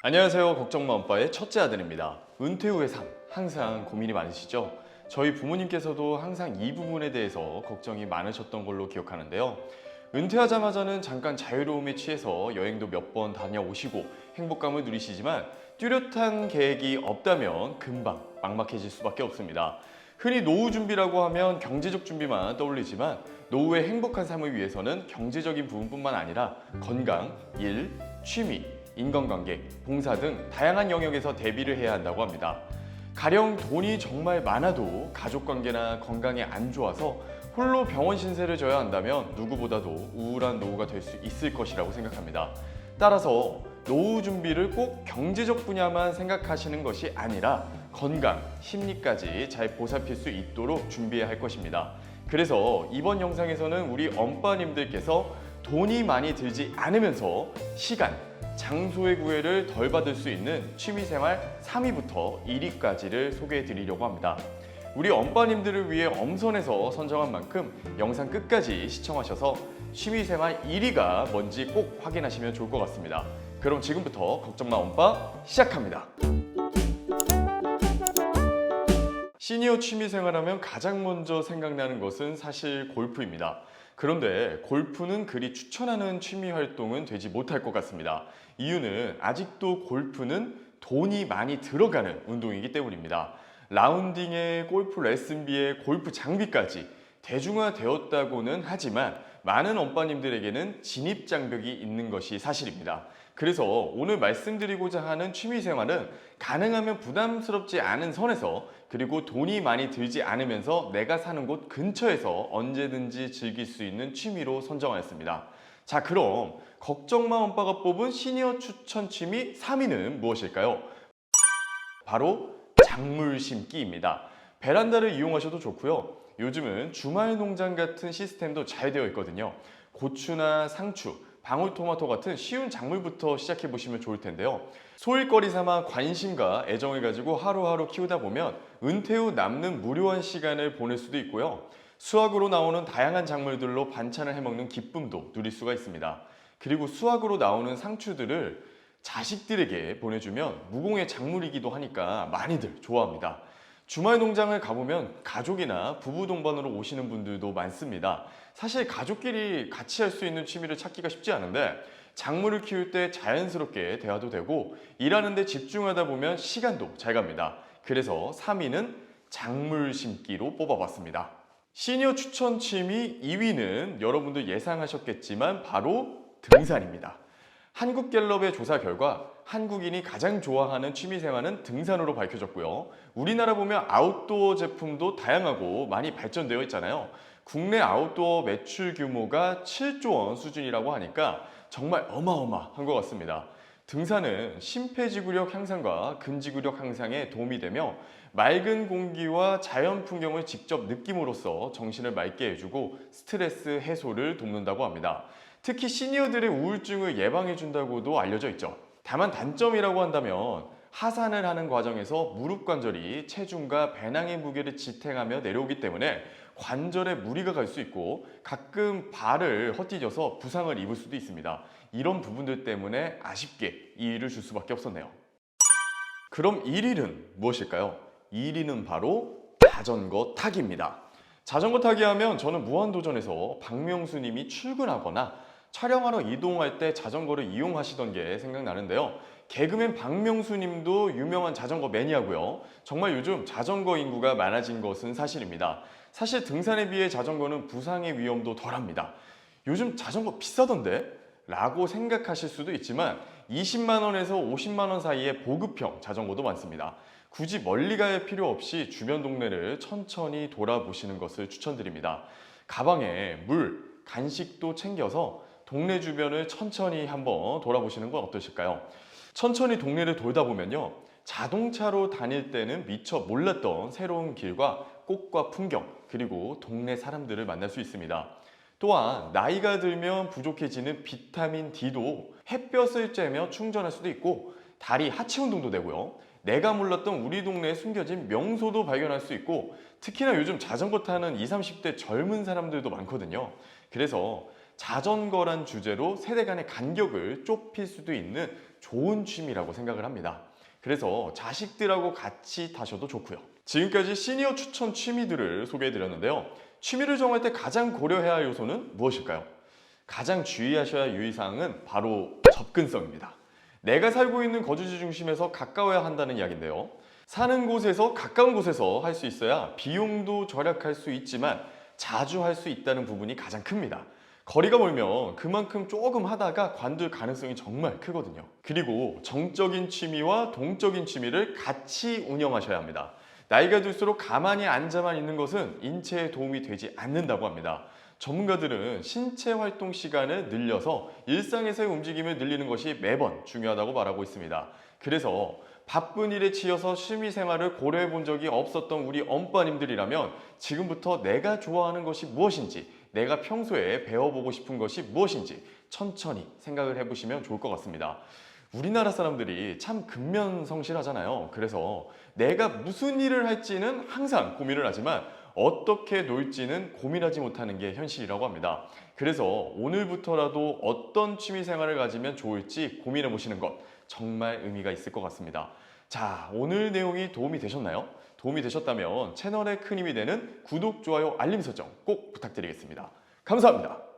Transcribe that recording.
안녕하세요. 걱정마 엄빠의 첫째 아들입니다. 은퇴 후의 삶, 항상 고민이 많으시죠? 저희 부모님께서도 항상 이 부분에 대해서 걱정이 많으셨던 걸로 기억하는데요. 은퇴하자마자는 잠깐 자유로움에 취해서 여행도 몇 번 다녀오시고 행복감을 누리시지만 뚜렷한 계획이 없다면 금방 막막해질 수밖에 없습니다. 흔히 노후 준비라고 하면 경제적 준비만 떠올리지만 노후의 행복한 삶을 위해서는 경제적인 부분뿐만 아니라 건강, 일, 취미, 인간관계, 봉사 등 다양한 영역에서 대비를 해야 한다고 합니다. 가령 돈이 정말 많아도 가족관계나 건강이 안 좋아서 홀로 병원 신세를 져야 한다면 누구보다도 우울한 노후가 될 수 있을 것이라고 생각합니다. 따라서 노후 준비를 꼭 경제적 분야만 생각하시는 것이 아니라 건강, 심리까지 잘 보살필 수 있도록 준비해야 할 것입니다. 그래서 이번 영상에서는 우리 엄빠님들께서 돈이 많이 들지 않으면서 시간, 장소의 구애를 덜 받을 수 있는 취미생활 3위부터 1위까지를 소개해 드리려고 합니다. 우리 엄빠님들을 위해 엄선해서 선정한 만큼 영상 끝까지 시청하셔서 취미생활 1위가 뭔지 꼭 확인하시면 좋을 것 같습니다. 그럼 지금부터 걱정마 엄빠 시작합니다. 시니어 취미생활하면 가장 먼저 생각나는 것은 사실 골프입니다. 그런데 골프는 그리 추천하는 취미 활동은 되지 못할 것 같습니다. 이유는 아직도 골프는 돈이 많이 들어가는 운동이기 때문입니다. 라운딩에 골프 레슨비에 골프 장비까지 대중화되었다고는 하지만 많은 엄빠님들에게는 진입 장벽이 있는 것이 사실입니다. 그래서 오늘 말씀드리고자 하는 취미생활은 가능하면 부담스럽지 않은 선에서 그리고 돈이 많이 들지 않으면서 내가 사는 곳 근처에서 언제든지 즐길 수 있는 취미로 선정하였습니다. 자, 그럼 걱정마 엄빠가 뽑은 시니어 추천 취미 3위는 무엇일까요? 바로 작물 심기입니다. 베란다를 이용하셔도 좋고요. 요즘은 주말 농장 같은 시스템도 잘 되어 있거든요. 고추나 상추, 방울토마토 같은 쉬운 작물부터 시작해 보시면 좋을 텐데요. 소일거리 삼아 관심과 애정을 가지고 하루하루 키우다 보면 은퇴 후 남는 무료한 시간을 보낼 수도 있고요. 수확으로 나오는 다양한 작물들로 반찬을 해먹는 기쁨도 누릴 수가 있습니다. 그리고 수확으로 나오는 상추들을 자식들에게 보내주면 무공의 작물이기도 하니까 많이들 좋아합니다. 주말 농장을 가보면 가족이나 부부 동반으로 오시는 분들도 많습니다. 사실 가족끼리 같이 할 수 있는 취미를 찾기가 쉽지 않은데 작물을 키울 때 자연스럽게 대화도 되고 일하는 데 집중하다 보면 시간도 잘 갑니다. 그래서 3위는 작물 심기로 뽑아봤습니다. 시니어 추천 취미 2위는 여러분도 예상하셨겠지만 바로 등산입니다. 한국갤럽의 조사 결과 한국인이 가장 좋아하는 취미생활은 등산으로 밝혀졌고요. 우리나라 보면 아웃도어 제품도 다양하고 많이 발전되어 있잖아요. 국내 아웃도어 매출 규모가 7조 원 수준이라고 하니까 정말 어마어마한 것 같습니다. 등산은 심폐지구력 향상과 근지구력 향상에 도움이 되며 맑은 공기와 자연 풍경을 직접 느낌으로써 정신을 맑게 해주고 스트레스 해소를 돕는다고 합니다. 특히 시니어들의 우울증을 예방해준다고도 알려져 있죠. 다만 단점이라고 한다면 하산을 하는 과정에서 무릎 관절이 체중과 배낭의 무게를 지탱하며 내려오기 때문에 관절에 무리가 갈 수 있고 가끔 발을 헛디뎌서 부상을 입을 수도 있습니다. 이런 부분들 때문에 아쉽게 2위를 줄 수밖에 없었네요. 그럼 1위는 무엇일까요? 1위는 바로 자전거 타기입니다. 자전거 타기 하면 저는 무한도전에서 박명수님이 출근하거나 촬영하러 이동할 때 자전거를 이용하시던 게 생각나는데요. 개그맨 박명수님도 유명한 자전거 매니아고요. 정말 요즘 자전거 인구가 많아진 것은 사실입니다. 사실 등산에 비해 자전거는 부상의 위험도 덜합니다. 요즘 자전거 비싸던데? 라고 생각하실 수도 있지만 20만 원에서 50만 원 사이의 보급형 자전거도 많습니다. 굳이 멀리 갈 필요 없이 주변 동네를 천천히 돌아보시는 것을 추천드립니다. 가방에 물, 간식도 챙겨서 동네 주변을 천천히 한번 돌아보시는 건 어떠실까요? 천천히 동네를 돌다 보면요. 자동차로 다닐 때는 미처 몰랐던 새로운 길과 꽃과 풍경, 그리고 동네 사람들을 만날 수 있습니다. 또한 나이가 들면 부족해지는 비타민 D도 햇볕을 쬐며 충전할 수도 있고 다리 하체 운동도 되고요. 내가 몰랐던 우리 동네에 숨겨진 명소도 발견할 수 있고 특히나 요즘 자전거 타는 20, 30대 젊은 사람들도 많거든요. 그래서 자전거란 주제로 세대 간의 간격을 좁힐 수도 있는 좋은 취미라고 생각을 합니다. 그래서 자식들하고 같이 타셔도 좋고요. 지금까지 시니어 추천 취미들을 소개해드렸는데요. 취미를 정할 때 가장 고려해야 할 요소는 무엇일까요? 가장 주의하셔야 할 유의사항은 바로 접근성입니다. 내가 살고 있는 거주지 중심에서 가까워야 한다는 이야기인데요. 사는 곳에서 가까운 곳에서 할 수 있어야 비용도 절약할 수 있지만 자주 할 수 있다는 부분이 가장 큽니다. 거리가 멀면 그만큼 조금 하다가 관둘 가능성이 정말 크거든요. 그리고 정적인 취미와 동적인 취미를 같이 운영하셔야 합니다. 나이가 들수록 가만히 앉아만 있는 것은 인체에 도움이 되지 않는다고 합니다. 전문가들은 신체 활동 시간을 늘려서 일상에서의 움직임을 늘리는 것이 매번 중요하다고 말하고 있습니다. 그래서 바쁜 일에 치여서 취미 생활을 고려해 본 적이 없었던 우리 엄빠님들이라면 지금부터 내가 좋아하는 것이 무엇인지, 내가 평소에 배워보고 싶은 것이 무엇인지 천천히 생각을 해보시면 좋을 것 같습니다. 우리나라 사람들이 참 근면성실하잖아요. 그래서 내가 무슨 일을 할지는 항상 고민을 하지만 어떻게 놀지는 고민하지 못하는 게 현실이라고 합니다. 그래서 오늘부터라도 어떤 취미 생활을 가지면 좋을지 고민해 보시는 것 정말 의미가 있을 것 같습니다. 자, 오늘 내용이 도움이 되셨나요? 도움이 되셨다면 채널에 큰 힘이 되는 구독, 좋아요, 알림 설정 꼭 부탁드리겠습니다. 감사합니다.